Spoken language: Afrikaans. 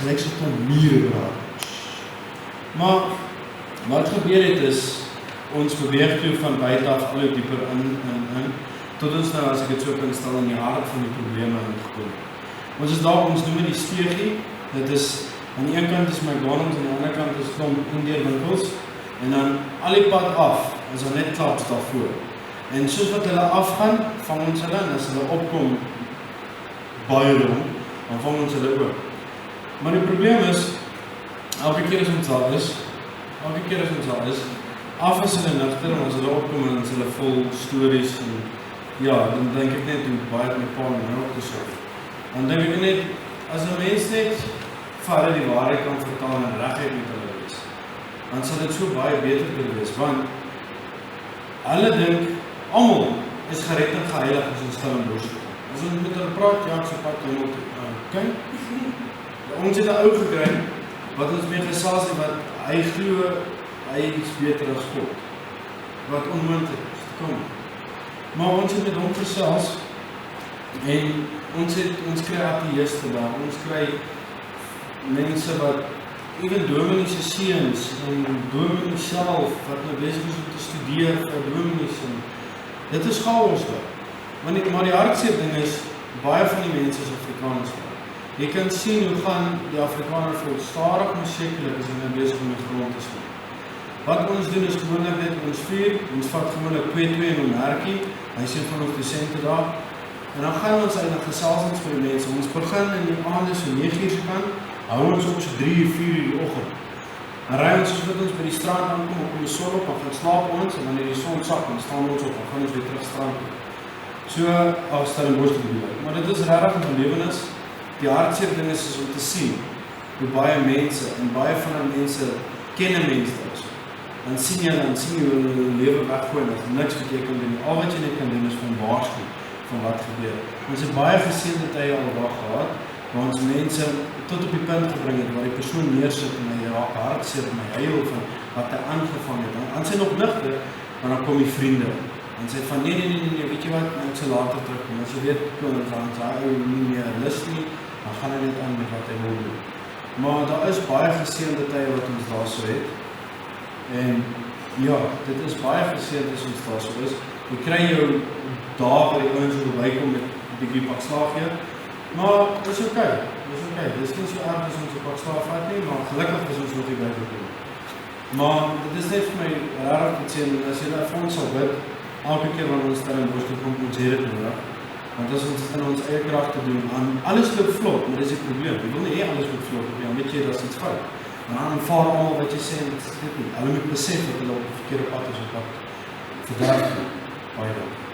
gelyk so 'n mure daar. Maar wat gebeur het is, ons beweeg toe van buite af al hoe dieper in, tot ons nou, as ek dit so kan stel, in die hart van die probleme ingekom. Ons is daar, ons noem dit die steegie. Dit is, aan die een kant is McDonald's, aan die ander kant is klomp India-winkels, en dan al die pad af, is daar net klaps daarvoor. En soos wat hulle afgaan, vang ons hulle, en as hulle opkom, baie rond, dan vang ons hulle ook. Maar die probleem is, elke keer as ons daar is, af is hulle nigter, en as hulle opkom, en as hulle vol stories, en ja, dan denk ek net, hoe baie het my pa en my ook gesorg. Dan denk ek net, as een mens net, vir hulle die waarheid kan vertaal, en regheid met hulle wees, dan sal dit so baie beter kunnen wees, want, hulle dink, almal is gered en geheilig as ons Stellenbosch kom. As ons met hulle praat, ja, ek so pad hemel toe. Kijk, ons het 'n ou gekry, wat ons mee gesels het, wat hy glo, hy is beter as God. Wat onmoontlik is, kom. Maar ons het met hom gesels, en ons kry atheïste daar, ons kry mense wat, even dominees se seuns, en dominees self, wat nou besig is om te studeer, vir dominees, en dit is chaos daar. Maar die hartseer ding is, baie van die mense is Afrikaans daar. Jy kan sien hoe gaan die Afrikaner vol stadig maar sekerlik is hulle besig om die grond te slaan. Wat ons doen is gewoonlik net, ons vat gewoonlik 2-2 en 'n merkie, hy sê van ons dosente daar, en dan gaan ons uit na geselsings vir die mense. Ons begin in die aande so 9 uur se kant, hou ons op so 3 uur, 4 uur die oggend. Dan ry ons soos wat ons by die strand aankom, op die son op, dan gaan slaap ons, en wanneer die son sak, dan staan ons op, dan gaan ons weer terug strand toe. So, as Stellenbosch te bedoel. Maar dit is regtig 'n belewenis. Die hartseer ding is om te sien, hoe baie mense, en baie van die mense, ken 'n mens daar so. Dan sien jy hoe hulle lewe weggooi, en dat niks wat jy kan doen. Al wat jy net kan doen is van waarsku, van wat gebeur. Ons het baie geseënde tye al daar gehad, waar ons mense tot op die punt gebring het, waar die persoon neersit en hy raak hartseer en hy huil van wat hy aangevang het. Dan sy nog nigter, maar dan kom die vriende. En sê van nee, weet jy wat, ek sal later terugkom. As jy weet, dan sy ou nie meer lus nie, dan gaan hy net aan met wat hy wil doen. Maar daar is baie geseënde tye wat ons daar so het. En ja, dit is baie geseënd as ons daar so is. Jy kry jou dae waar die ouens verbykom met 'n bietjie pak slaag hier. Maar dis okay. Dis nie so erg as ons 'n pak slaag vat nie, maar gelukkig is ons nog nie by gekom. Maar dit is net vir my rarig te sien, as jy daar vir ons sal bid, elke keer wanneer ons Stellenbosch toe kom, ons het dit nodig. Want as ons in ons eie krag te doen, alles loop vlot, maar dis die probleem. Jy wil nie alles loop vlot, dan weet jy dat iets fout. En dan aanvaar almal wat jy sê, en dit is dit nie. Hulle moet besef dat hulle op die verkeerde pad is op pad. Verderf, baie dankie.